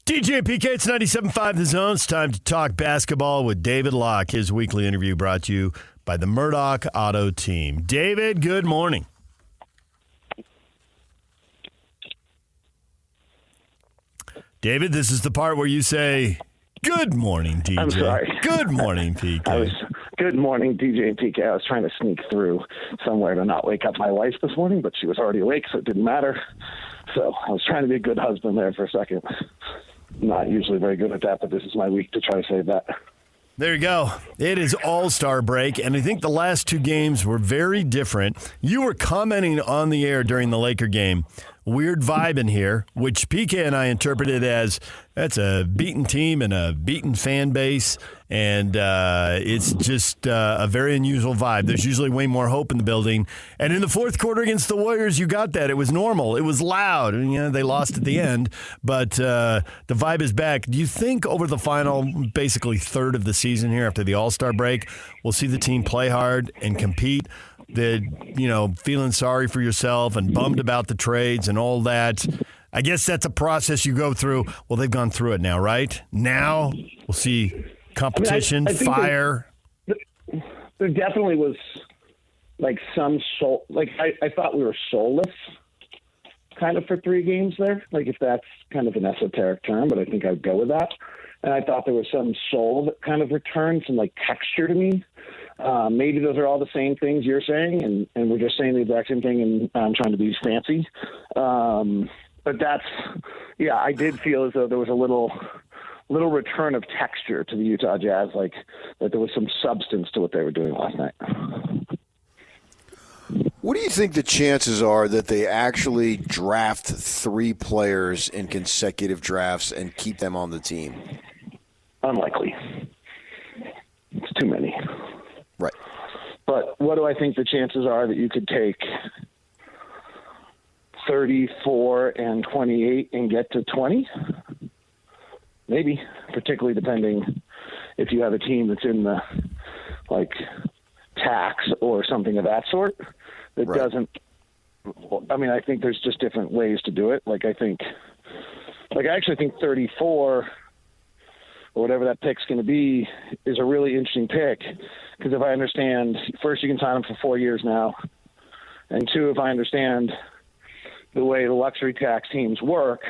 DJ PK, it's 97.5 The Zone. It's time to talk basketball with David Locke. His weekly interview brought to you by the Murdoch Auto Team. David, good morning. David, this is the part where you say, good morning, DJ. I'm sorry. Good morning, PK. Good morning, DJ and PK. I was trying to sneak through somewhere to not wake up my wife this morning, but she was already awake, so it didn't matter. So I was trying to be a good husband there for a second. Not usually very good at that, but this is my week to try to save that. There you go. It is All-Star break, and I think the last two games were very different. You were commenting on the air during the Laker game. Weird vibe in here, which PK and I interpreted as that's a beaten team and a beaten fan base, and it's just a very unusual vibe. There's usually way more hope in the building. And in the fourth quarter against the Warriors, you got that. It was normal. It was loud. And, they lost at the end, but the vibe is back. Do you think over the final basically third of the season here after the All-Star break, we'll see the team play hard and compete? That, feeling sorry for yourself and bummed about the trades and all that. I guess that's a process you go through. Well, they've gone through it now, right? Now we'll see competition, I think fire. There definitely was like some soul. Like I thought we were soulless kind of for 3 games there. Like if that's kind of an esoteric term, but I think I'd go with that. And I thought there was some soul that kind of returned, some like texture to me. Maybe those are all the same things you're saying, and we're just saying the exact same thing, and I'm trying to be fancy. But I did feel as though there was a little return of texture to the Utah Jazz, like that there was some substance to what they were doing last night. What do you think the chances are that they actually draft 3 players in consecutive drafts and keep them on the team? Unlikely. It's too many. Right. But what do I think the chances are that you could take 34 and 28 and get to 20? Maybe, particularly depending if you have a team that's in the tax or something of that sort that right. doesn't. I mean, I think there's just different ways to do it. I actually think 34 or whatever that pick's going to be is a really interesting pick, because if I understand, first, you can sign them for 4 years now, and 2, if I understand the way the luxury tax teams work,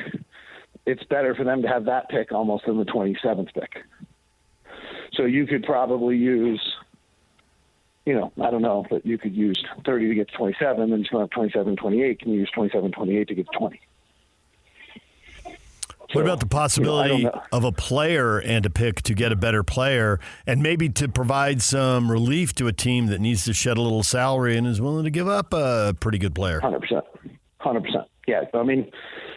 it's better for them to have that pick almost than the 27th pick. So you could probably use, I don't know, but you could use 30 to get to 27, and you still have 27, 28. Can you use 27, 28 to get to 20? What about the possibility of a player and a pick to get a better player, and maybe to provide some relief to a team that needs to shed a little salary and is willing to give up a pretty good player? 100%. Yeah. I mean,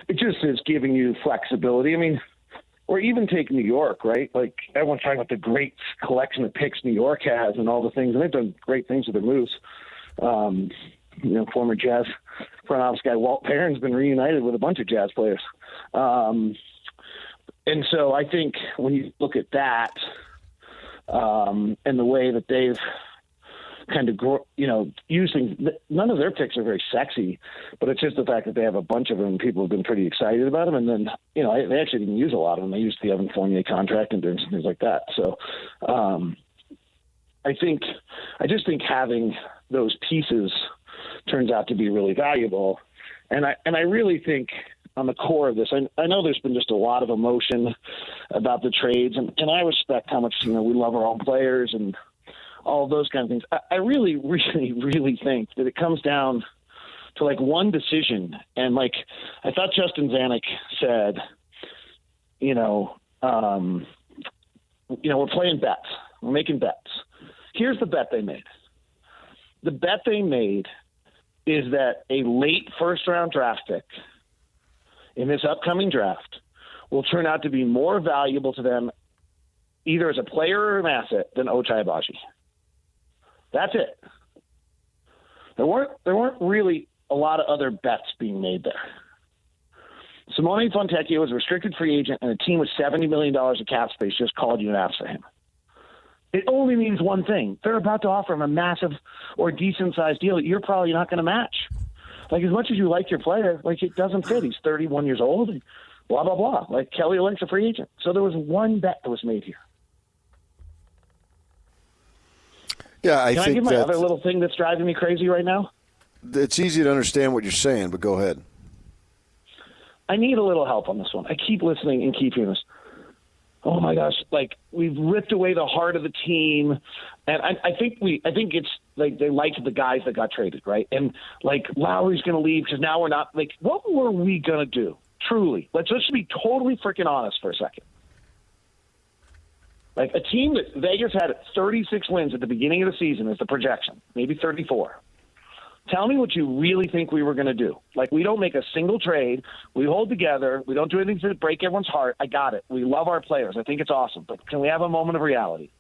it just is giving you flexibility. I mean, or even take New York, right? Like everyone's talking about the great collection of picks New York has and all the things, and they've done great things with their moves. Former Jazz front office guy Walt Perrin's been reunited with a bunch of Jazz players. And so I think when you look at that and the way that they've kind of, using none of their picks are very sexy, but it's just the fact that they have a bunch of them. People have been pretty excited about them. And then, they actually didn't use a lot of them. They used the Evan Fournier contract and doing some things like that. So I just think having those pieces turns out to be really valuable. And I really think on the core of this, I know there's been just a lot of emotion about the trades, and I respect how much, we love our own players and all of those kind of things. I really, really, really think that it comes down to one decision. And I thought Justin Zanuck said, we're playing bets. We're making bets. Here's the bet they made. The bet they made is that a late first-round draft pick in this upcoming draft will turn out to be more valuable to them either as a player or an asset than Ochai Agbaji. That's it. There weren't really a lot of other bets being made there. Simone Fontecchio was a restricted free agent, and a team with $70 million of cap space just called you and asked for him. It only means one thing. They're about to offer him a massive or decent-sized deal that you're probably not going to match. As much as you like your player, it doesn't fit. He's 31 years old. blah, blah, blah. Like Kelly Olynyk's a free agent. So there was one bet that was made here. Yeah, Can I give my other little thing that's driving me crazy right now? It's easy to understand what you're saying, but go ahead. I need a little help on this one. I keep listening and keep hearing this. Oh my gosh! Like we've ripped away the heart of the team, and I think it's like they liked the guys that got traded, right? And like Lowry's going to leave because now we're not like. What were we going to do? Truly, let's just be totally freaking honest for a second. Like a team that Vegas had 36 wins at the beginning of the season is the projection, maybe 34. Tell me what you really think we were going to do. Like, we don't make a single trade. We hold together. We don't do anything to break everyone's heart. I got it. We love our players. I think it's awesome. But can we have a moment of reality?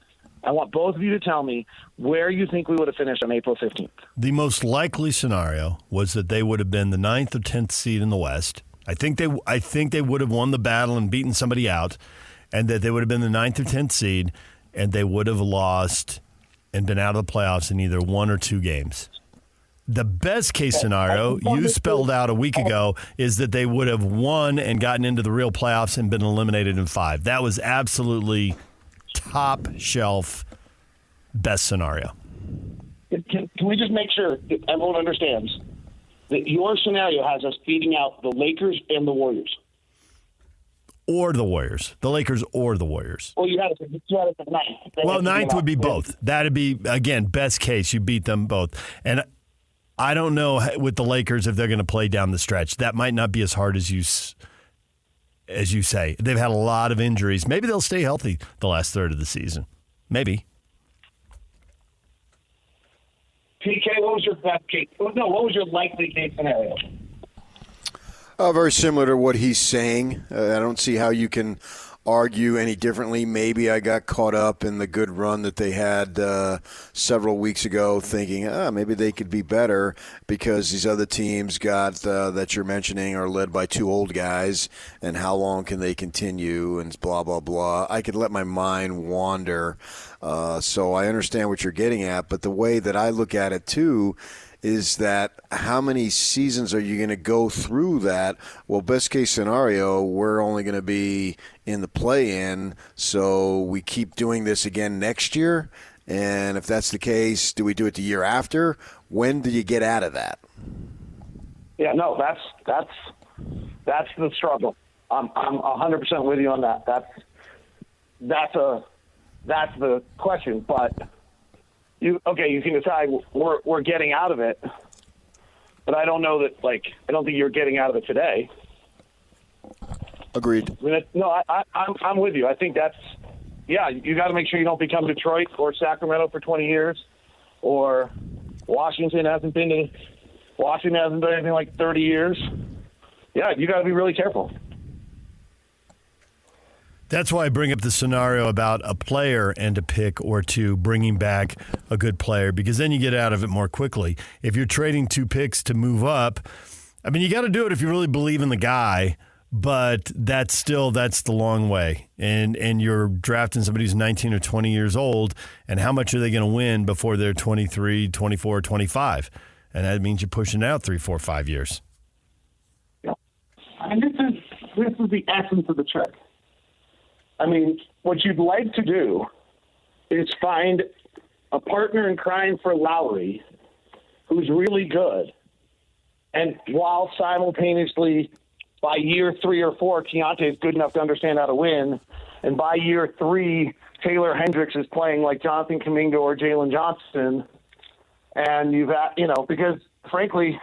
I want both of you to tell me where you think we would have finished on April 15th. The most likely scenario was that they would have been the 9th or 10th seed in the West. I think they would have won the battle and beaten somebody out, and that they would have been the 9th or 10th seed, and they would have lost and been out of the playoffs in either one or two games. The best case scenario you spelled out a week ago is that they would have won and gotten into the real playoffs and been eliminated in 5. That was absolutely top shelf best scenario. Can we just make sure that everyone understands that your scenario has us beating out the Lakers and the Warriors? Or the Warriors. The Lakers or the Warriors. Well, you had it at 9th. Well, 9th would be both. That'd be, again, best case. You beat them both. And I don't know with the Lakers if they're going to play down the stretch. That might not be as hard as you say. They've had a lot of injuries. Maybe they'll stay healthy the last third of the season. Maybe. PK, what was your best case? No, what was your likely case scenario? Very similar to what he's saying. I don't see how you can argue any differently. Maybe I got caught up in the good run that they had several weeks ago, thinking, maybe they could be better because these other teams that you're mentioning are led by two old guys, and how long can they continue, and blah, blah, blah. I could let my mind wander. So I understand what you're getting at, but the way that I look at it, too, is that how many seasons are you going to go through that? Well, best case scenario, we're only going to be in the play-in, so we keep doing this again next year. And if that's the case, do we do it the year after? When do you get out of that? Yeah, no, that's the struggle. I'm 100% with you on that. That's the question, but. You can decide we're getting out of it, but I don't know that. I don't think you're getting out of it today. Agreed. I'm with you. I think you got to make sure you don't become Detroit or Sacramento for 20 years, or Washington hasn't done anything like 30 years. Yeah, you got to be really careful. That's why I bring up the scenario about a player and a pick or two bringing back a good player, because then you get out of it more quickly. If you're trading 2 picks to move up, I mean, you got to do it if you really believe in the guy, but that's the long way. And you're drafting somebody who's 19 or 20 years old, and how much are they going to win before they're 23, 24, 25? And that means you're pushing out 3, 4, 5 years. Yeah. And this is the essence of the trick. I mean, what you'd like to do is find a partner in crime for Lowry who's really good, and while simultaneously by year 3 or 4, Keontae is good enough to understand how to win, and by year 3, Taylor Hendricks is playing like Jonathan Kuminga or Jalen Johnson, and you've got, because frankly,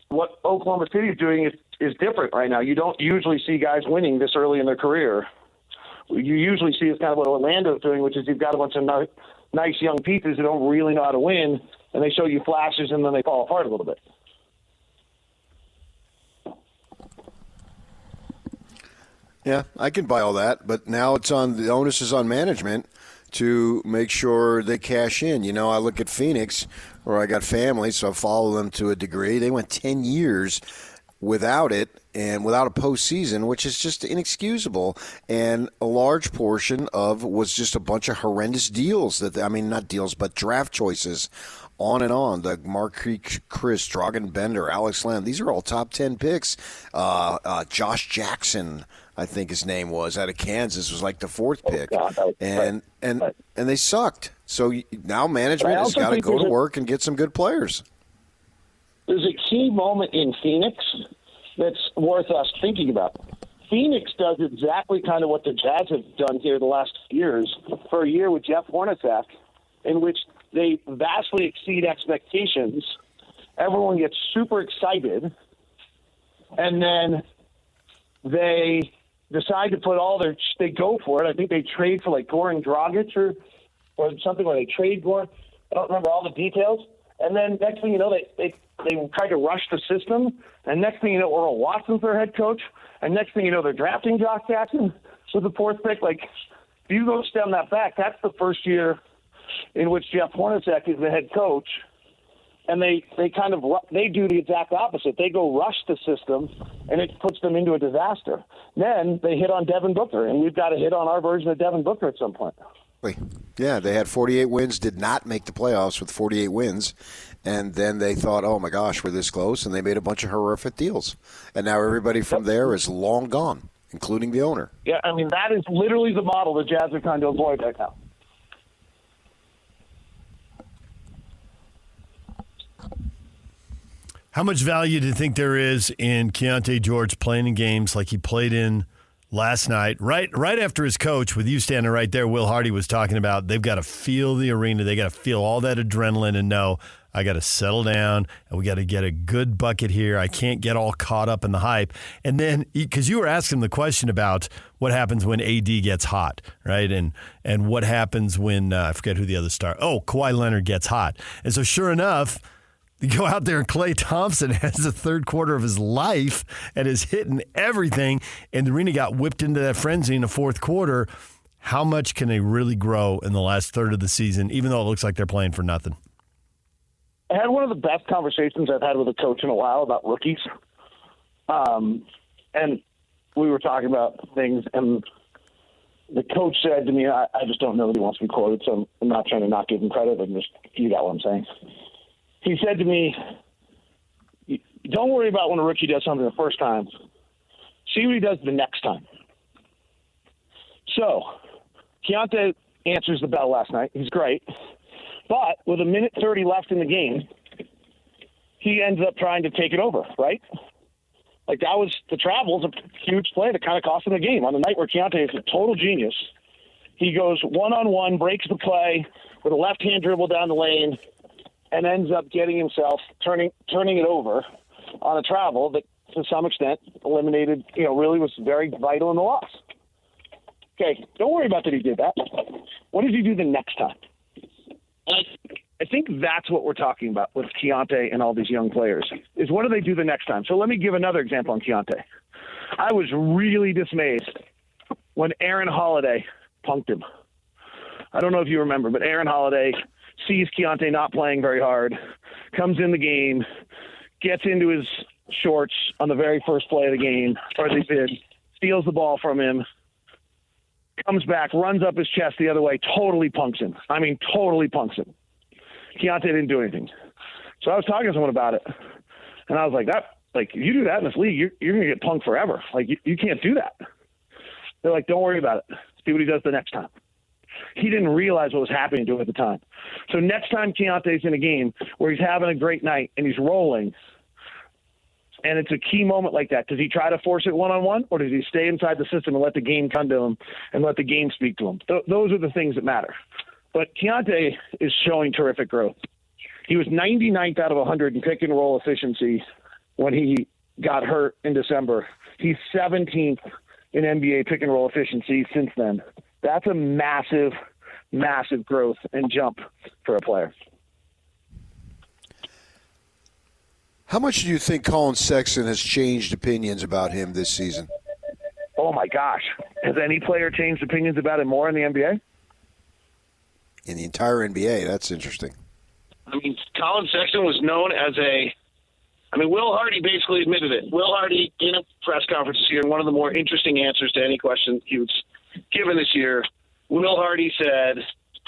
what Oklahoma City is doing is different right now. You don't usually see guys winning this early in their career. You usually see it's kind of what Orlando's doing, which is you've got a bunch of nice young pieces who don't really know how to win, and they show you flashes and then they fall apart a little bit. Yeah, I can buy all that, but now the onus is on management to make sure they cash in. I look at Phoenix, where I got family, so I follow them to a degree. They went 10 years without it and without a postseason, which is just inexcusable. And a large portion of was just a bunch of horrendous deals not deals, but draft choices on and on. The Marquise Chris, Dragan Bender, Alex Lamb. These are all top 10 picks. Josh Jackson, I think his name was, out of Kansas, was like the fourth pick. And they sucked. So now management has got to go to work and get some good players. There's a key moment in Phoenix that's worth us thinking about. Phoenix does exactly kind of what the Jazz have done here the last years for a year with Jeff Hornacek, in which they vastly exceed expectations. Everyone gets super excited, and then they decide to put they go for it. I think they trade for like Goran Dragic or something where they trade Goran. I don't remember all the details. And then next thing you know, they try to rush the system. And next thing you know, Earl Watson's their head coach. And next thing you know, they're drafting Josh Jackson with the fourth pick. Like, if you go stem that back, that's the first year in which Jeff Hornacek is the head coach. And they do the exact opposite. They go rush the system, and it puts them into a disaster. Then they hit on Devin Booker, and we've got to hit on our version of Devin Booker at some point. Yeah, they had 48 wins, did not make the playoffs with 48 wins, and then they thought, oh my gosh, we're this close, and they made a bunch of horrific deals. And now everybody from there is long gone, including the owner. Yeah, I mean, that is literally the model the Jazz are trying to avoid right now. How much value do you think there is in Keontae George playing in games like he played in last night, right after his coach, with you standing right there, Will Hardy was talking about they've got to feel the arena. They got to feel all that adrenaline and know I got to settle down and we got to get a good bucket here. I can't get all caught up in the hype. And then, because you were asking the question about what happens when AD gets hot, right? And what happens when, I forget who the other star, Kawhi Leonard gets hot. And so sure enough, you go out there and Klay Thompson has the third quarter of his life and is hitting everything, and the arena got whipped into that frenzy in the fourth quarter. How much can they really grow in the last third of the season, even though it looks like they're playing for nothing? I had one of the best conversations I've had with a coach in a while about rookies. And we were talking about things, and the coach said to me, I just don't know that he wants to be quoted, so I'm not trying to not give him credit, but you got what I'm saying. He said to me, don't worry about when a rookie does something the first time. See what he does the next time. So, Keontae answers the bell last night. He's great. But with 1:30 left in the game, he ends up trying to take it over, right? Like, that was the travel's a huge play that kind of cost him the game. On the night where Keontae is a total genius, he goes one-on-one, breaks the play with a left-hand dribble down the lane, and ends up getting himself turning it over on a travel that, to some extent, eliminated, really was very vital in the loss. Okay, don't worry about that he did that. What does he do the next time? I think that's what we're talking about with Keontae and all these young players, is what do they do the next time? So let me give another example on Keontae. I was really dismayed when Aaron Holiday punked him. I don't know if you remember, but Aaron Holiday sees Keontae not playing very hard, comes in the game, gets into his shorts on the very first play of the game, or they did, steals the ball from him, comes back, runs up his chest the other way, totally punks him. I mean, totally punks him. Keontae didn't do anything. So I was talking to someone about it, and I was like, if you do that in this league, you're going to get punked forever. Like, you can't do that. They're like, don't worry about it. See what he does the next time. He didn't realize what was happening to him at the time. So next time Keontae's in a game where he's having a great night and he's rolling, and it's a key moment like that, does he try to force it one-on-one, or does he stay inside the system and let the game come to him and let the game speak to him? Those are the things that matter. But Keontae is showing terrific growth. He was 99th out of 100 in pick-and-roll efficiency when he got hurt in December. He's 17th in NBA pick-and-roll efficiency since then. That's a massive, massive growth and jump for a player. How much do you think Colin Sexton has changed opinions about him this season? Oh, my gosh. Has any player changed opinions about him more in the NBA? In the entire NBA, that's interesting. I mean, Colin Sexton was known as Will Hardy basically admitted it. Will Hardy, in a press conference this year, and one of the more interesting answers to any question he was given this year, Will Hardy said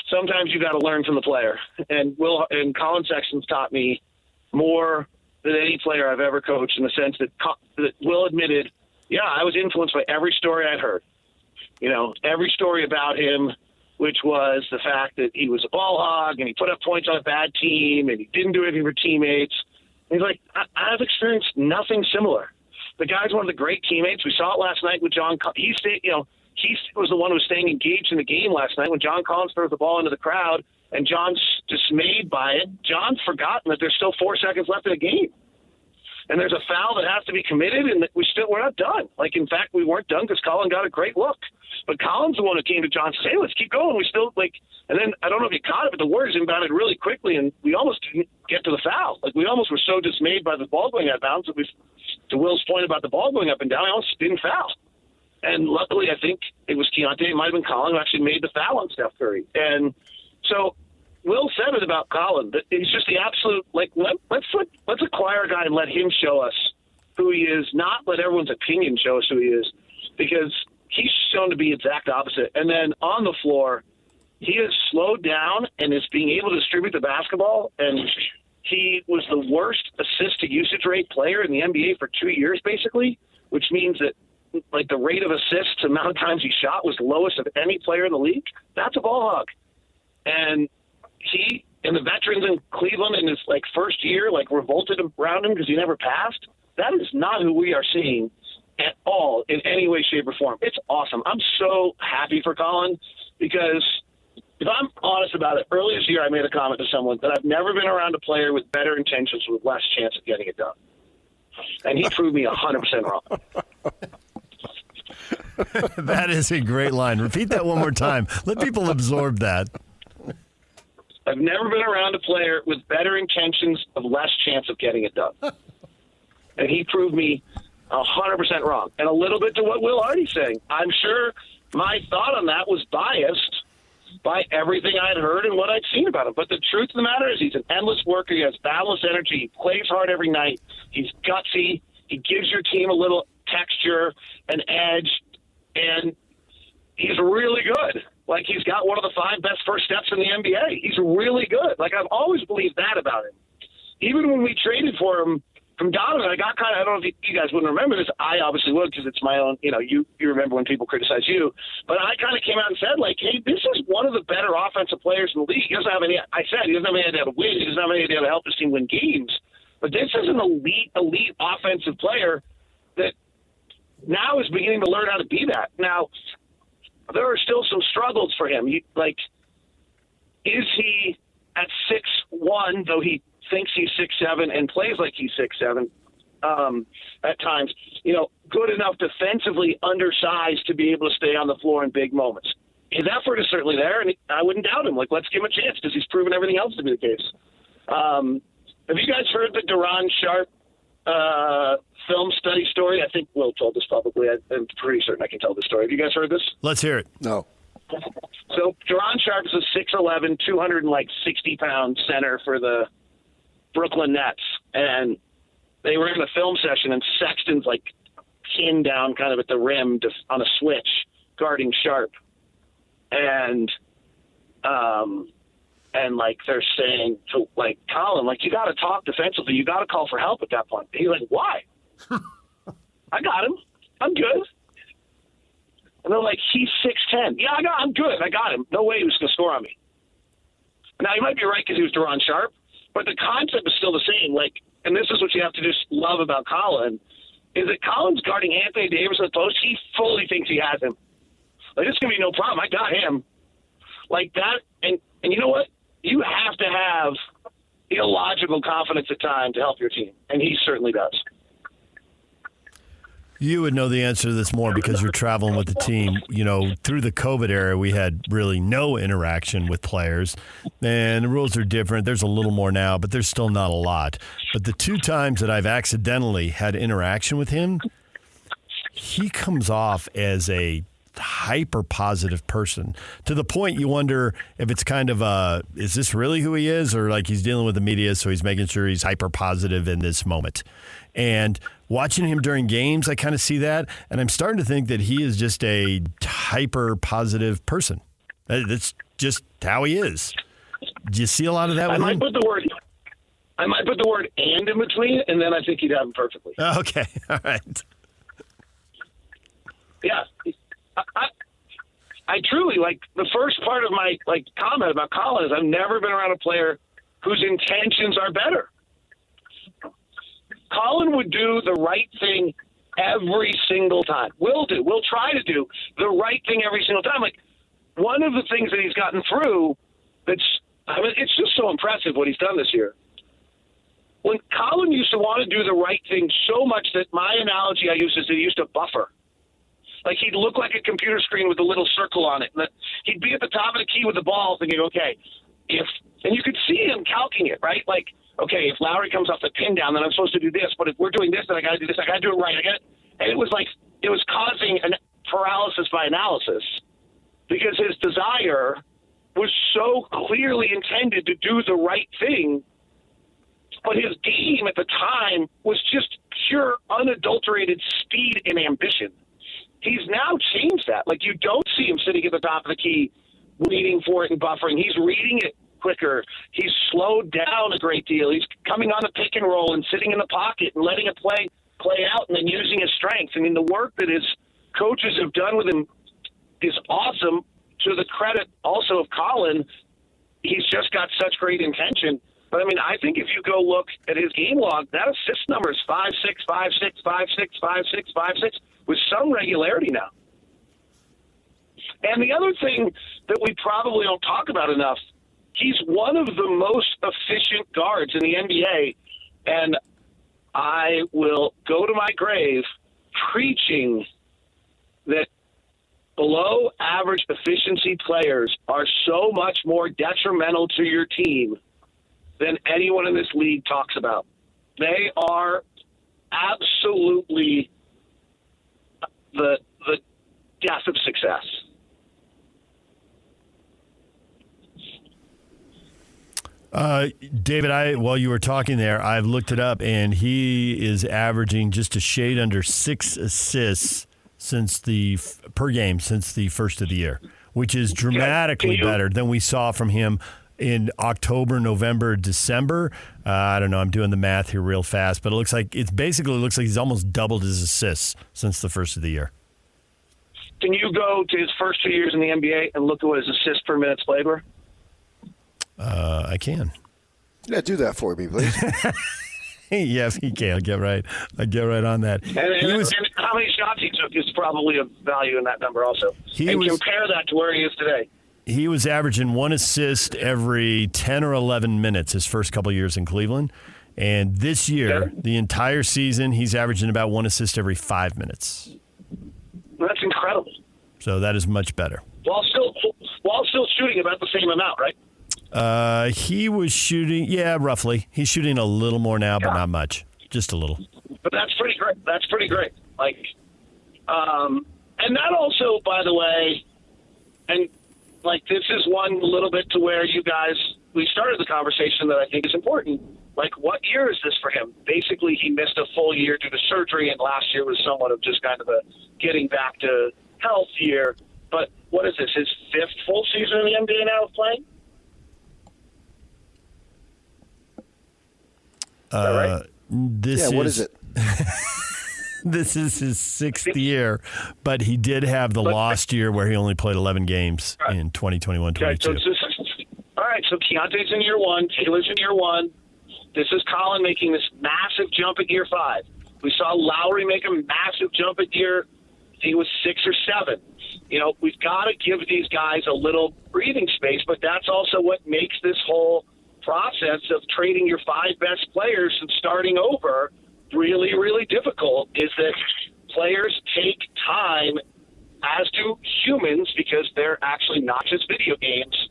sometimes you got to learn from the player. And Colin Sexton's taught me more than any player I've ever coached, in the sense that Will admitted, yeah, I was influenced by every story I'd heard. Every story about him, which was the fact that he was a ball hog and he put up points on a bad team and he didn't do anything for teammates. And he's like, I've experienced nothing similar. The guy's one of the great teammates. We saw it last night with John. He was the one who was staying engaged in the game last night when John Collins throws the ball into the crowd and John's dismayed by it. John's forgotten that there's still 4 seconds left in the game. And there's a foul that has to be committed, and we're not done. In fact, we weren't done because Colin got a great look. But Colin's the one who came to John and said, hey, let's keep going. We still, and then I don't know if you caught it, but the Warriors inbounded really quickly, and we almost didn't get to the foul. We almost were so dismayed by the ball going out of bounds that to Will's point about the ball going up and down, we almost didn't foul. And luckily, I think it was Keontae, it might have been Colin, who actually made the foul on Steph Curry. And so Will said it about Colin, that he's just the absolute, let's acquire a guy and let him show us who he is, not let everyone's opinion show us who he is, because he's shown to be exact opposite. And then on the floor, he has slowed down and is being able to distribute the basketball, and he was the worst assist-to-usage rate player in the NBA for 2 years, basically, which means that the rate of assists, the amount of times he shot, was the lowest of any player in the league. That's a ball hog. And he and the veterans in Cleveland in his first year revolted around him because he never passed. That is not who we are seeing at all in any way, shape, or form. It's awesome. I'm so happy for Colin, because if I'm honest about it, early this year I made a comment to someone that I've never been around a player with better intentions with less chance of getting it done. And he proved me 100% wrong. That is a great line. Repeat that one more time. Let people absorb that. I've never been around a player with better intentions of less chance of getting it done. And he proved me 100% wrong. And a little bit to what Will Hardy's saying. I'm sure my thought on that was biased by everything I'd heard and what I'd seen about him. But the truth of the matter is he's an endless worker. He has boundless energy. He plays hard every night. He's gutsy. He gives your team a little texture, an edge, and he's really good. He's got one of the 5 best first steps in the NBA. He's really good. I've always believed that about him. Even when we traded for him from Donovan, I got I don't know if you guys wouldn't remember this. I obviously would, because it's my own, you remember when people criticize you. But I kind of came out and said, hey, this is one of the better offensive players in the league. He doesn't have any, I said, he doesn't have any idea to win. He doesn't have any idea to help his team win games. But this is an elite offensive player that now is beginning to learn how to be that. Now, there are still some struggles for him. Is he at 6'1", though he thinks he's 6'7" and plays like he's 6'7", at times, good enough defensively, undersized to be able to stay on the floor in big moments. His effort is certainly there, and I wouldn't doubt him. Let's give him a chance, because he's proven everything else to be the case. Have you guys heard the Duran Sharp film study story? I think Will told this publicly. I'm pretty certain I can tell this story. Have you guys heard this? Let's hear it. No. So Duran Sharp is a 6'11", 260-pound center for the Brooklyn Nets, and they were in a film session, and Sexton's pinned down kind of at the rim on a switch guarding Sharp, and they're saying to Colin, you got to talk defensively, you got to call for help at that point. He's like, why? I got him, I'm good. And they're like, he's 6'10". Yeah, I'm good, I got him. No way he was going to score on me. Now he might be right because he was Duran Sharp, but the concept is still the same. And this is what you have to just love about Colin, is that Colin's guarding Anthony Davis at the post. He fully thinks he has him. It's going to be no problem. I got him. That. And you know what? You have to have illogical confidence at times to help your team. And he certainly does. You would know the answer to this more because you're traveling with the team. Through the COVID era, we had really no interaction with players, and the rules are different. There's a little more now, but there's still not a lot. But the 2 times that I've accidentally had interaction with him, he comes off as a hyper positive person, to the point you wonder if it's kind of is this really who he is, or he's dealing with the media, so he's making sure he's hyper positive in this moment. And watching him during games, I kind of see that, and I'm starting to think that he is just a hyper positive person. That's just how he is. Do you see a lot of that I with might him? put the word "and" in between, and then I think he'd have him perfectly. Okay, all right. Yeah. I truly, like, the first part of my comment about Colin is I've never been around a player whose intentions are better. Colin would do the right thing every single time. We'll try to do the right thing every single time. Like, one of the things that he's gotten through it's just so impressive what he's done this year. When Colin used to want to do the right thing so much that my analogy I use is that he used to buffer. Like, he'd look like a computer screen with a little circle on it. And he'd be at the top of the key with the ball thinking, okay, and you could see him calculating it, right? Like, okay, if Lowry comes off the pin down, then I'm supposed to do this. But if we're doing this, then I got to do this. I got to do it right. And it was causing an paralysis by analysis because his desire was so clearly intended to do the right thing. But his game at the time was just pure, unadulterated speed and ambition. He's now changed that. Like, you don't see him sitting at the top of the key waiting for it and buffering. He's reading it quicker. He's slowed down a great deal. He's coming on the pick and roll and sitting in the pocket and letting it play out and then using his strengths. I mean, the work that his coaches have done with him is awesome. To the credit also of Colin, he's just got such great intention. But, I mean, I think if you go look at his game log, that assist number is 5-6, 5-6, 5-6, 5-6, 5-6 with some regularity now. And the other thing that we probably don't talk about enough, he's one of the most efficient guards in the NBA, and I will go to my grave preaching that below average efficiency players are so much more detrimental to your team than anyone in this league talks about. They are absolutely the death of success. David, while you were talking there, I've looked it up, and he is averaging just a shade under 6 assists per game since the first of the year, which is dramatically better than we saw from him in October, November, December. I don't know. I'm doing the math here real fast, but it basically looks like he's almost doubled his assists since the first of the year. Can you go to his first 2 years in the NBA and look at what his assists per minutes played were? I can. Yeah, do that for me, please. Yes, he can. I'll get right on that. And how many shots he took is probably of value in that number also. Compare that to where he is today. He was averaging 1 assist every 10 or 11 minutes his first couple years in Cleveland. And this year, the entire season, he's averaging about 1 assist every 5 minutes. That's incredible. So that is much better. While still shooting about the same amount, right? He was shooting, roughly. He's shooting a little more now, but not much. Just a little. But that's pretty great. Like, and that also, by the way, and like this is one little bit to where we started the conversation that I think is important. Like, what year is this for him? Basically, he missed a full year due to surgery, and last year was somewhat of just kind of a getting back to health year. But what is this, his 5th full season in the NBA now of playing? Right? What is it? This is his 6th year, but he did have the lost year where he only played 11 games in 2021-22. Okay, all right, so Keontae's in year 1, Taylor's in year 1. This is Colin making this massive jump at year 5. We saw Lowry make a massive jump at year, I think it was 6 or 7. You know, we've got to give these guys a little breathing space, but that's also what makes this whole process of trading your 5 best players and starting over really, really difficult, is that players take time, as do humans, because they're actually not just video games,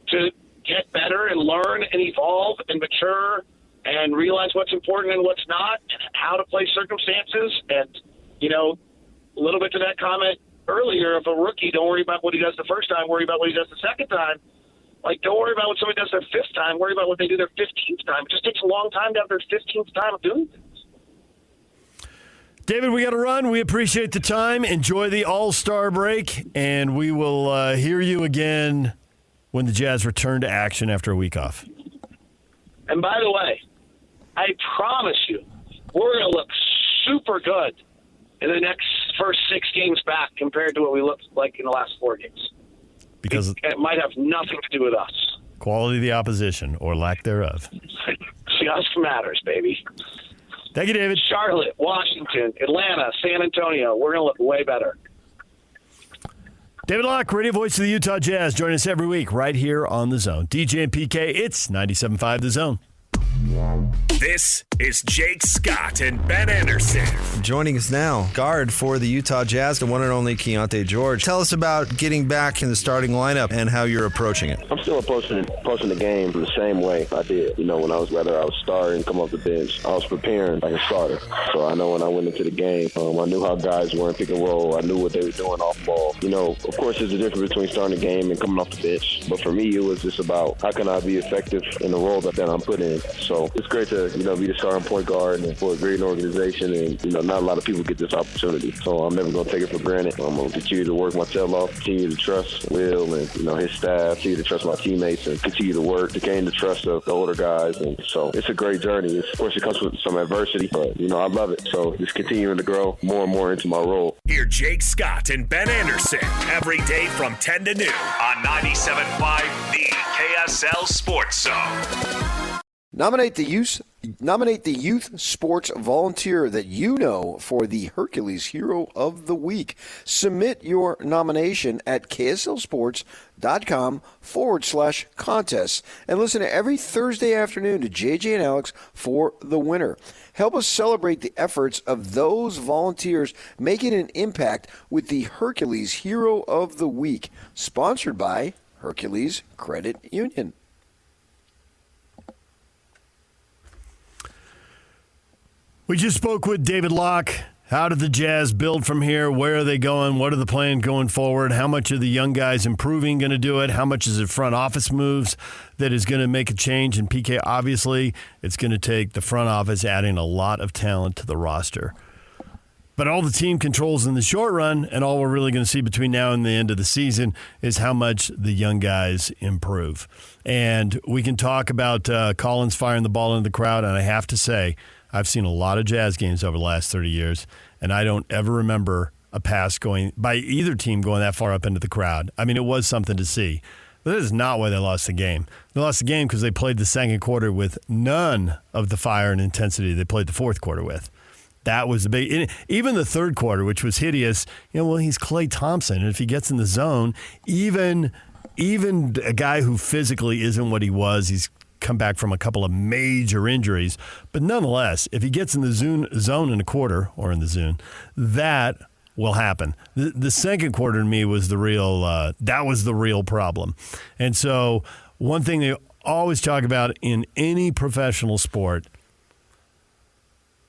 to get better and learn and evolve and mature and realize what's important and what's not and how to play circumstances. And, you know, a little bit to that comment earlier of a rookie, don't worry about what he does the first time, worry about what he does the second time. Like, don't worry about what somebody does their 5th time. Worry about what they do their 15th time. It just takes a long time to have their 15th time of doing things. David, we got to run. We appreciate the time. Enjoy the All-Star break, and we will hear you again when the Jazz return to action after a week off. And by the way, I promise you, we're going to look super good in the next first 6 games back compared to what we looked like in the last 4 games. Because it might have nothing to do with us. Quality of the opposition, or lack thereof. Just matters, baby. Thank you, David. Charlotte, Washington, Atlanta, San Antonio. We're going to look way better. David Locke, radio voice of the Utah Jazz. Join us every week right here on The Zone. DJ and PK, it's 97.5 The Zone. This is Jake Scott and Ben Anderson. Joining us now, guard for the Utah Jazz, the one and only Keontae George. Tell us about getting back in the starting lineup and how you're approaching it. I'm still approaching the game the same way I did. When I was starting, come off the bench, I was preparing like a starter. So I know when I went into the game, I knew how guys were in pick and roll. I knew what they were doing off ball. Of course, there's a difference between starting the game and coming off the bench. But for me, it was just about how can I be effective in the role that I'm put in. So it's great to be the starting point guard and for a great organization, and not a lot of people get this opportunity. So I'm never going to take it for granted. I'm going to continue to work my tail off, continue to trust Will and his staff, continue to trust my teammates, and continue to work to gain the trust of the older guys. And so it's a great journey. Of course, it comes with some adversity, but I love it. So just continuing to grow more and more into my role. Hear Jake Scott and Ben Anderson every day from 10 to noon on 97.5 The KSL Sports Zone. Nominate the youth sports volunteer that you know for the Hercules Hero of the Week. Submit your nomination at kslsports.com/contest and listen every Thursday afternoon to JJ and Alex for the winner. Help us celebrate the efforts of those volunteers making an impact with the Hercules Hero of the Week, sponsored by Hercules Credit Union. We just spoke with David Locke. How did the Jazz build from here? Where are they going? What are the plans going forward? How much are the young guys improving going to do it? How much is it front office moves that is going to make a change? And PK, obviously, it's going to take the front office adding a lot of talent to the roster. But all the team controls in the short run, and all we're really going to see between now and the end of the season, is how much the young guys improve. And we can talk about Collins firing the ball into the crowd, and I have to say, I've seen a lot of Jazz games over the last 30 years, and I don't ever remember a pass going by either team going that far up into the crowd. I mean, it was something to see. But that is not why they lost the game. They lost the game because they played the second quarter with none of the fire and intensity they played the fourth quarter with. That was the big. Even the third quarter, which was hideous. He's Klay Thompson, and if he gets in the zone, even a guy who physically isn't what he was, he's come back from a couple of major injuries. But nonetheless, if he gets in the zone in a quarter, or in the zone, that will happen. The second quarter to me was the real problem. And so one thing they always talk about in any professional sport,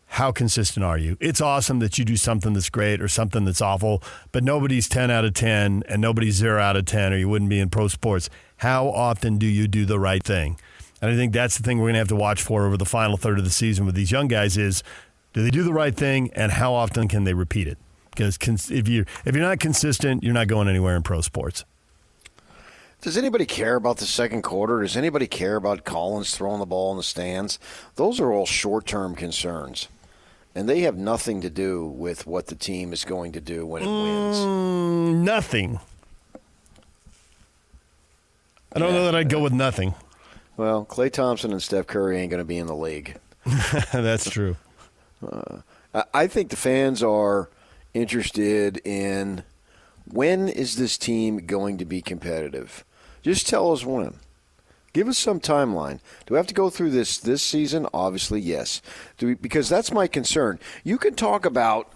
how consistent are you? It's awesome that you do something that's great or something that's awful, but nobody's 10 out of 10 and nobody's 0 out of 10, or you wouldn't be in pro sports. How often do you do the right thing? And I think that's the thing we're going to have to watch for over the final third of the season with these young guys is, do they do the right thing, and how often can they repeat it? Because if you're not consistent, you're not going anywhere in pro sports. Does anybody care about the second quarter? Does anybody care about Collins throwing the ball in the stands? Those are all short-term concerns, and they have nothing to do with what the team is going to do when it wins. Nothing. I don't know that I'd go with nothing. Well, Klay Thompson and Steph Curry ain't going to be in the league. That's true. I think the fans are interested in, when is this team going to be competitive? Just tell us when. Give us some timeline. Do we have to go through this season? Obviously, yes. Because that's my concern. You can talk about,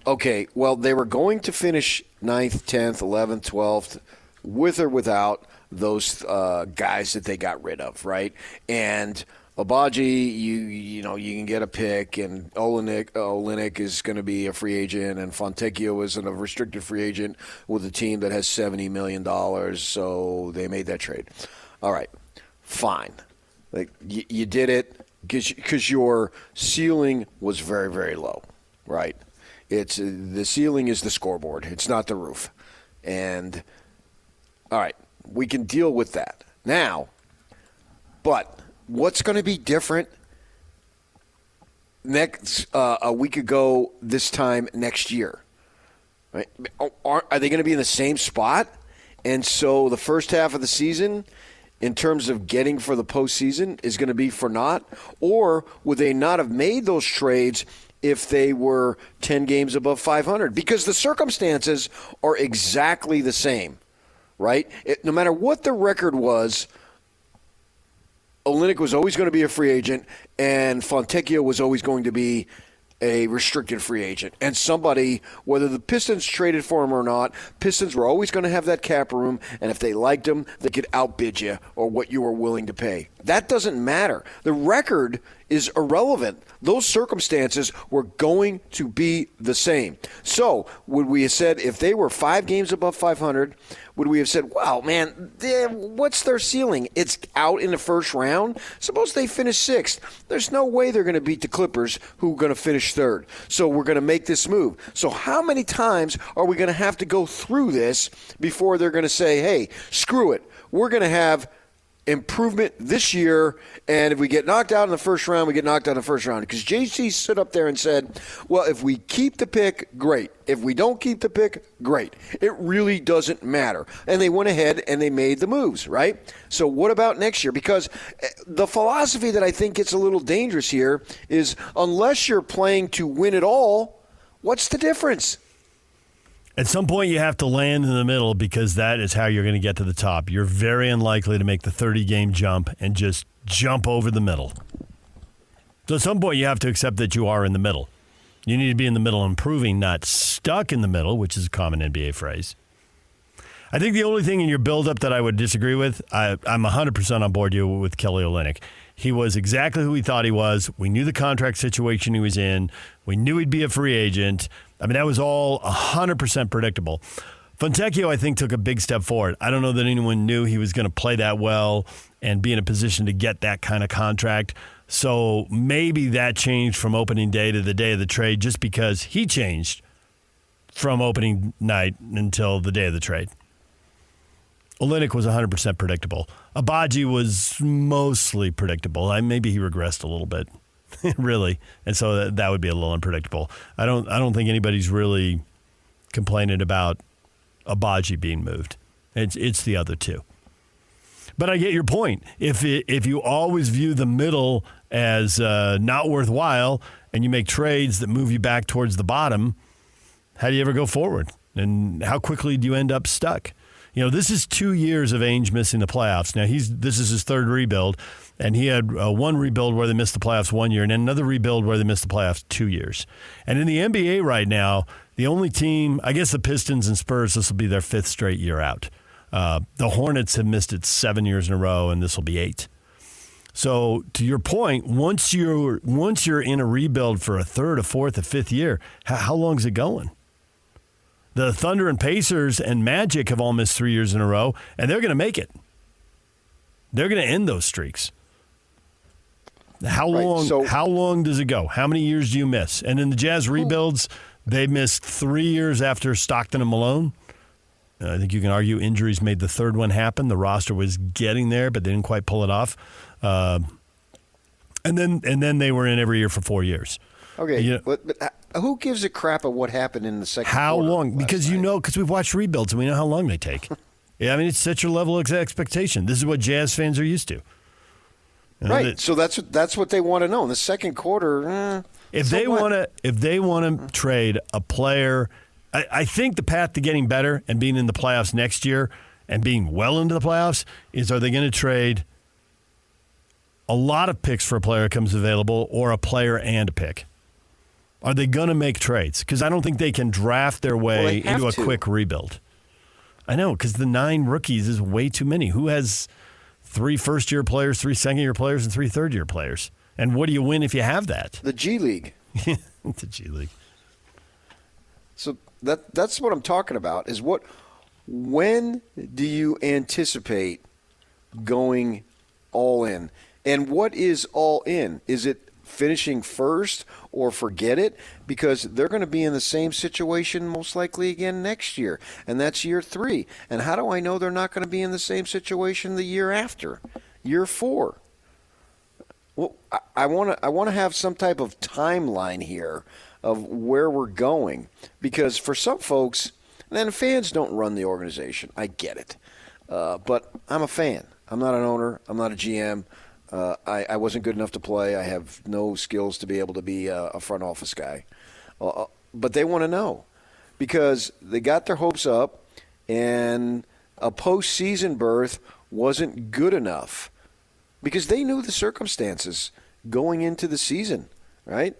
okay, well, they were going to finish 9th, 10th, 11th, 12th, with or without those guys that they got rid of, right? And Abaji, you can get a pick, and Olenek is going to be a free agent, and Fontecchio is a restricted free agent with a team that has $70 million, so they made that trade. All right, fine. Like you did it because your ceiling was very, very low, right? It's the ceiling is the scoreboard. It's not the roof. And all right, we can deal with that now. But what's going to be different a week ago this time next year? Right? Are they going to be in the same spot? And so the first half of the season, in terms of getting for the postseason, is going to be for naught? Or would they not have made those trades if they were 10 games above 500? Because the circumstances are exactly the same, right? No matter what the record was, Olynyk was always going to be a free agent, and Fontecchio was always going to be a restricted free agent. And somebody, whether the Pistons traded for him or not, Pistons were always going to have that cap room, and if they liked him, they could outbid you or what you were willing to pay. That doesn't matter. The record is irrelevant. Those circumstances were going to be the same. So would we have said if they were 5 games above 500, would we have said, wow, man, what's their ceiling? It's out in the first round? Suppose they finish 6th. There's no way they're going to beat the Clippers, who are going to finish 3rd. So we're going to make this move. So how many times are we going to have to go through this before they're going to say, hey, screw it. We're going to have improvement this year, and if we get knocked out in the first round, we get knocked out in the first round. Because JC stood up there and said, well, if we keep the pick, great. If we don't keep the pick, great. It really doesn't matter. And they went ahead and they made the moves, right? So what about next year? Because the philosophy that I think gets a little dangerous here is unless you're playing to win it all, what's the difference? At some point, you have to land in the middle because that is how you're going to get to the top. You're very unlikely to make the 30-game jump and just jump over the middle. So at some point, you have to accept that you are in the middle. You need to be in the middle improving, not stuck in the middle, which is a common NBA phrase. I think the only thing in your buildup that I would disagree with, I'm 100% on board you with Kelly Olynyk. He was exactly who we thought he was. We knew the contract situation he was in. We knew he'd be a free agent. I mean, that was all 100% predictable. Fontecchio, I think, took a big step forward. I don't know that anyone knew he was going to play that well and be in a position to get that kind of contract. So maybe that changed from opening day to the day of the trade just because he changed from opening night until the day of the trade. Olynyk was 100% predictable. Agbaji was mostly predictable. Maybe he regressed a little bit, really, and so that would be a little unpredictable. I don't think anybody's really complaining about Agbaji being moved. It's the other two. But I get your point. If you always view the middle as not worthwhile and you make trades that move you back towards the bottom, how do you ever go forward? And how quickly do you end up stuck? You know, this is 2 years of Ainge missing the playoffs. Now, this is his third rebuild, and he had one rebuild where they missed the playoffs 1 year and then another rebuild where they missed the playoffs 2 years. And in the NBA right now, the only team, I guess the Pistons and Spurs, this will be their 5th straight year out. The Hornets have missed it 7 years in a row, and this will be 8. So to your point, once you're in a rebuild for a 3rd, a 4th, a 5th year, how long is it going? The Thunder and Pacers and Magic have all missed 3 years in a row, and they're going to make it. They're going to end those streaks. How long does it go? How many years do you miss? And in the Jazz rebuilds, they missed 3 years after Stockton and Malone. I think you can argue injuries made the third one happen. The roster was getting there, but they didn't quite pull it off. And then they were in every year for 4 years. Okay, but who gives a crap of what happened in the second quarter? How long? Because because we've watched rebuilds and we know how long they take. Yeah, I mean, it's such a level of expectation. This is what Jazz fans are used to. Right. So that's what they want to know. In the second quarter, if they want to trade a player, I think the path to getting better and being in the playoffs next year and being well into the playoffs is, are they going to trade a lot of picks for a player that comes available or a player and a pick? Are they going to make trades? Because I don't think they can draft their way into a quick rebuild. I know, because the 9 rookies is way too many. Who has 3 first-year players, 3 second-year players, and 3 third-year players? And what do you win if you have that? The G League. The G League. So that's what I'm talking about. When do you anticipate going all in? And what is all in? Is it finishing first or forget it, because they're going to be in the same situation most likely again next year, and that's year 3. And how do I know they're not going to be in the same situation the year after, year 4? Well, I want to have some type of timeline here of where we're going, because for some folks, and fans don't run the organization. I get it, but I'm a fan. I'm not an owner. I'm not a GM. I wasn't good enough to play. I have no skills to be able to be a front office guy. But they want to know, because they got their hopes up, and a postseason berth wasn't good enough, because they knew the circumstances going into the season, right?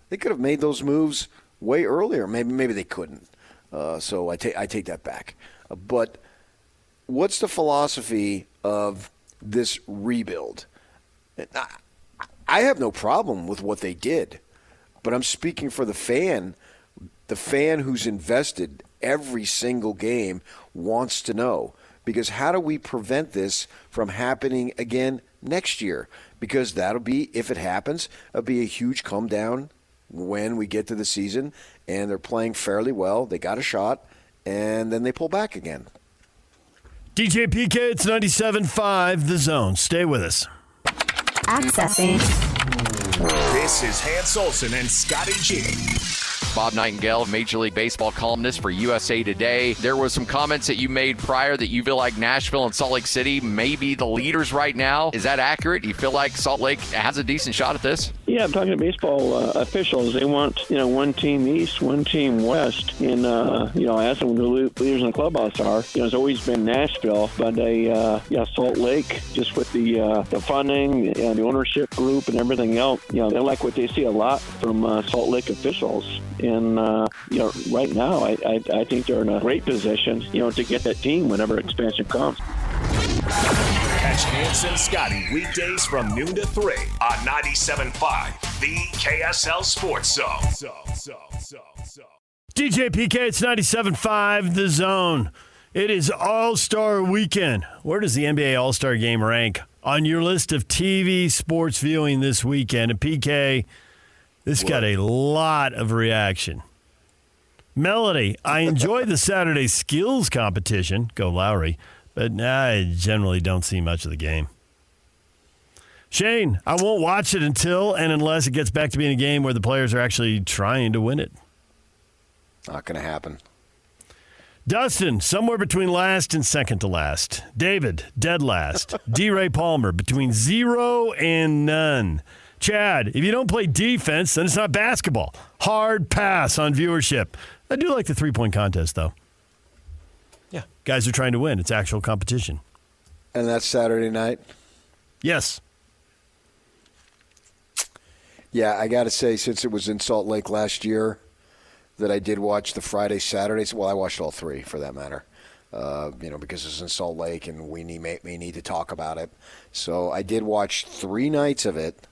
They could have made those moves way earlier. Maybe they couldn't. So I take that back. But what's the philosophy of this rebuild? I have no problem with what they did, but I'm speaking for the fan who's invested every single game wants to know. Because how do we prevent this from happening again next year? Because that'll be, if it happens, it'll be a huge come down when we get to the season and they're playing fairly well. They got a shot, and then they pull back again. DJ PK, it's 97.5 The Zone. Stay with us. Accessing. This is Hans Olsen and Scotty G. Bob Nightingale, Major League Baseball columnist for USA Today. There was some comments that you made prior that you feel like Nashville and Salt Lake City may be the leaders right now. Is that accurate? Do you feel like Salt Lake has a decent shot at this? Yeah, I'm talking to baseball officials. They want, one team East, one team West. And, I asked them who the leaders in the clubhouse are. It's always been Nashville, but Salt Lake, just with the funding and the ownership group and everything else, they like what they see a lot from Salt Lake officials. And, right now, I think they're in a great position, to get that team whenever expansion comes. Catch Hans and Scotty weekdays from noon to 3 on 97.5, the KSL Sports Zone. DJ PK, it's 97.5 The Zone. It is All-Star Weekend. Where does the NBA All-Star Game rank on your list of TV sports viewing this weekend? And PK, this got a lot of reaction. Melody, I enjoy the Saturday skills competition. Go Lowry. But I generally don't see much of the game. Shane, I won't watch it until and unless it gets back to being a game where the players are actually trying to win it. Not going to happen. Dustin, somewhere between last and second to last. David, dead last. D. Ray Palmer, between 0 and none. Chad, if you don't play defense, then it's not basketball. Hard pass on viewership. I do like the three-point contest, though. Yeah. Guys are trying to win. It's actual competition. And that's Saturday night? Yes. Yeah, I got to say, since it was in Salt Lake last year, that I did watch the Friday, Saturdays. Well, I watched all three, for that matter, because it's in Salt Lake and we need to talk about it. So I did watch 3 nights of it,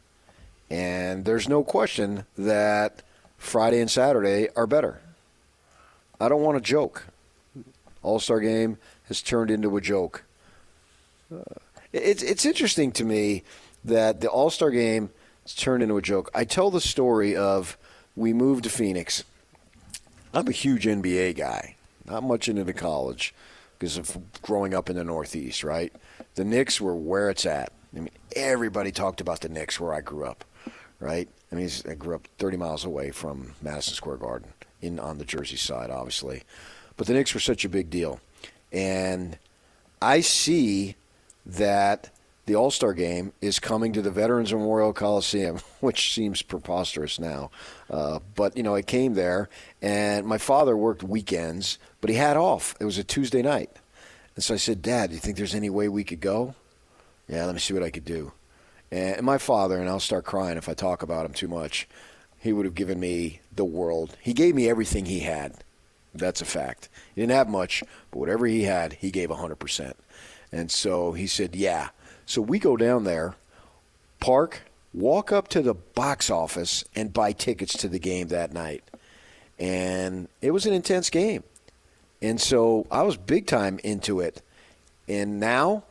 and there's no question that Friday and Saturday are better. I don't want to joke. All-Star Game has turned into a joke. It's interesting to me that the All-Star Game has turned into a joke. I tell the story of we moved to Phoenix. I'm a huge NBA guy, not much into the college because of growing up in the Northeast, right? The Knicks were where it's at. I mean, everybody talked about the Knicks where I grew up, right? I mean, I grew up 30 miles away from Madison Square Garden, on the Jersey side, obviously. But the Knicks were such a big deal. And I see that the All-Star Game is coming to the Veterans Memorial Coliseum, which seems preposterous now. But, it came there. And my father worked weekends, but he had off. It was a Tuesday night. And so I said, Dad, do you think there's any way we could go? Yeah, let me see what I could do. And my father, and I'll start crying if I talk about him too much, he would have given me the world. He gave me everything he had. That's a fact. He didn't have much, but whatever he had, he gave 100%. And so he said, yeah. So we go down there, park, walk up to the box office, and buy tickets to the game that night. And it was an intense game. And so I was big time into it. And now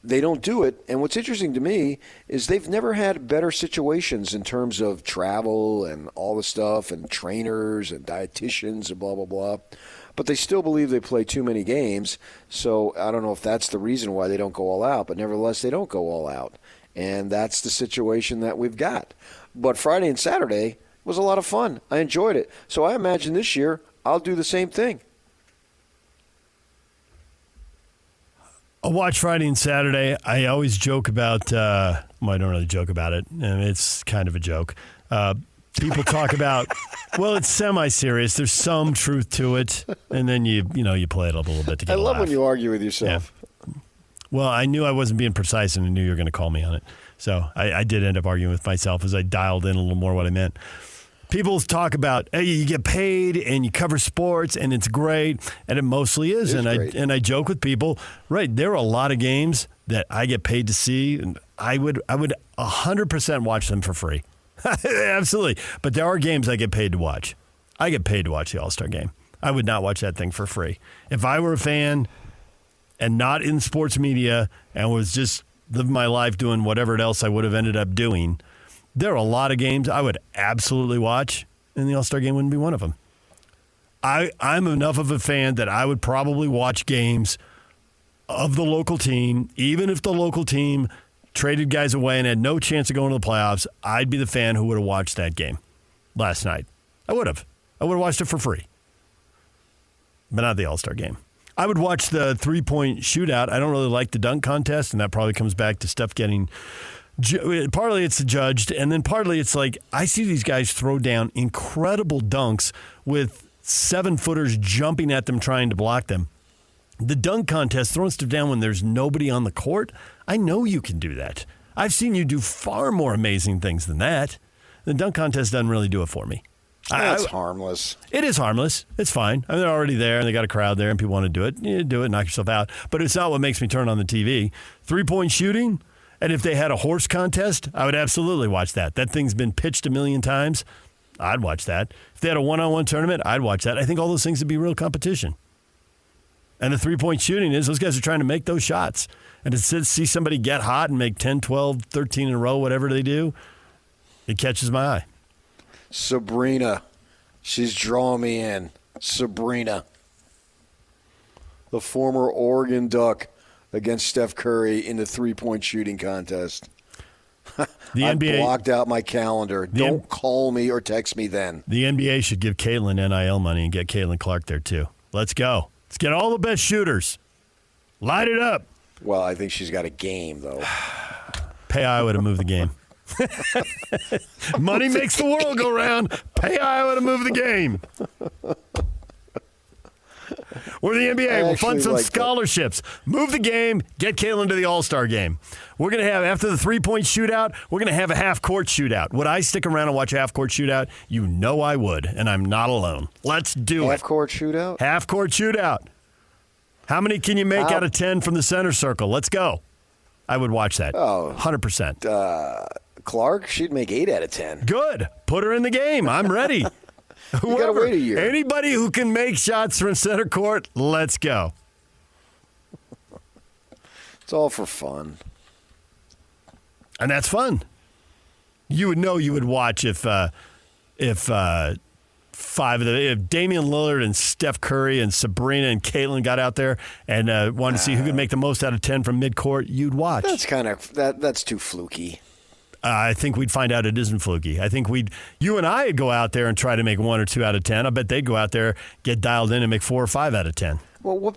they don't do it. And what's interesting to me is they've never had better situations in terms of travel and all the stuff and trainers and dietitians and blah, blah, blah. But they still believe they play too many games. So I don't know if that's the reason why they don't go all out. But nevertheless, they don't go all out. And that's the situation that we've got. But Friday and Saturday was a lot of fun. I enjoyed it. So I imagine this year I'll do the same thing. I'll watch Friday and Saturday. I always joke about, I don't really joke about it. It's kind of a joke. People talk about, well, it's semi-serious. There's some truth to it. And then you play it up a little bit to get a love laugh. when you argue with yourself. Yeah. Well, I knew I wasn't being precise, and I knew you were going to call me on it. So I did end up arguing with myself as I dialed in a little more what I meant. People talk about, hey, you get paid and you cover sports and it's great, and it mostly is. And I joke with people, right? There are a lot of games that I get paid to see, and I would 100% watch them for free, absolutely. But there are games I get paid to watch. I get paid to watch the All-Star game. I would not watch that thing for free. If I were a fan and not in sports media and was just living my life doing whatever else I would have ended up doing, there are a lot of games I would absolutely watch, and the All-Star game wouldn't be one of them. I'm enough of a fan that I would probably watch games of the local team, even if the local team traded guys away and had no chance of going to the playoffs. I'd be the fan who would have watched that game last night. I would have watched it for free, but not the All-Star game. I would watch the three-point shootout. I don't really like the dunk contest, and that probably comes back to stuff getting – partly it's judged, and then partly it's like I see these guys throw down incredible dunks with 7-footers jumping at them trying to block them. The dunk contest, throwing stuff down when there's nobody on the court, I know you can do that. I've seen you do far more amazing things than that. The dunk contest doesn't really do it for me. That's harmless. It is harmless. It's fine. I mean, they're already there, and they got a crowd there, and people want to do it. You do it, knock yourself out. But it's not what makes me turn on the TV. Three-point shooting, and if they had a horse contest, I would absolutely watch that. That thing's been pitched a million times. I'd watch that. If they had a one-on-one tournament, I'd watch that. I think all those things would be real competition. And the three-point shooting is those guys are trying to make those shots. And to see somebody get hot and make 10, 12, 13 in a row, whatever they do, it catches my eye. Sabrina. She's drawing me in. Sabrina. The former Oregon Duck against Steph Curry in the three-point shooting contest. The I NBA blocked out my calendar. Don't call me or text me then. The NBA should give Caitlin NIL money and get Caitlin Clark there, too. Let's go. Let's get all the best shooters. Light it up. Well, I think she's got a game, though. Pay Iowa to move the game. Money makes the world go round. Pay Iowa to move the game. We're the NBA. We'll fund some scholarships. Move the game. Get Caitlin to the All-Star game. We're going to have, after the three-point shootout, we're going to have a half-court shootout. Would I stick around and watch a half-court shootout? You know I would, and I'm not alone. Let's do it. Half-court shootout? Half-court shootout. How many can you make out of 10 from the center circle? Let's go. I would watch that. 100%. Clark, she'd make 8 out of 10. Good. Put her in the game. I'm ready. You got to wait a year. Anybody who can make shots from center court, let's go. It's all for fun. And that's fun. You would know you would watch if if Damian Lillard and Steph Curry and Sabrina and Caitlin got out there and wanted to see who could make the most out of 10 from midcourt, you'd watch. That's kind of that's too fluky. I think we'd find out it isn't fluky. I think you and I would go out there and try to make 1 or 2 out of 10. I bet they'd go out there, get dialed in, and make 4 or 5 out of 10. Well,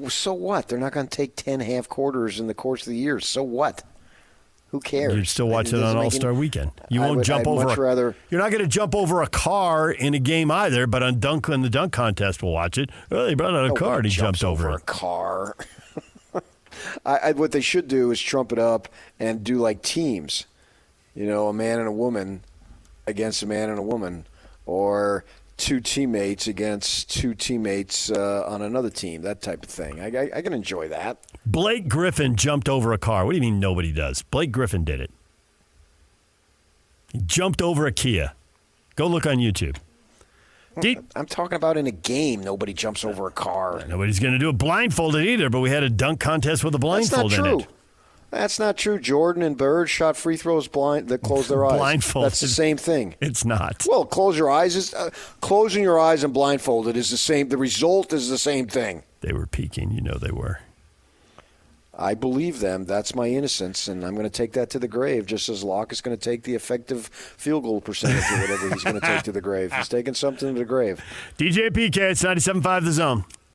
so what? They're not going to take 10 half quarters in the course of the year. So what? Who cares? You'd still watch it on All-Star Weekend. You won't jump over. You're not going to jump over a car in a game either. But on the dunk contest, we'll watch it. Well, they brought out a car and he jumped over a car. What they should do is trump it up and do like teams. You know, a man and a woman against a man and a woman, or 2 teammates against 2 teammates on another team, that type of thing. I can enjoy that. Blake Griffin jumped over a car. What do you mean nobody does? Blake Griffin did it. He jumped over a Kia. Go look on YouTube. I'm talking about in a game, nobody jumps over a car. Nobody's going to do it blindfolded either, but we had a dunk contest with a blindfold in it. That's not true. Jordan and Bird shot free throws that closed their eyes. Blindfolded. That's the same thing. It's not. Well, closing your eyes and blindfolded is the same. The result is the same thing. They were peeking. You know they were. I believe them. That's my innocence, and I'm going to take that to the grave, just as Locke is going to take the effective field goal percentage or whatever he's going to take to the grave. He's taking something to the grave. DJ PK, it's 97.5 The Zone.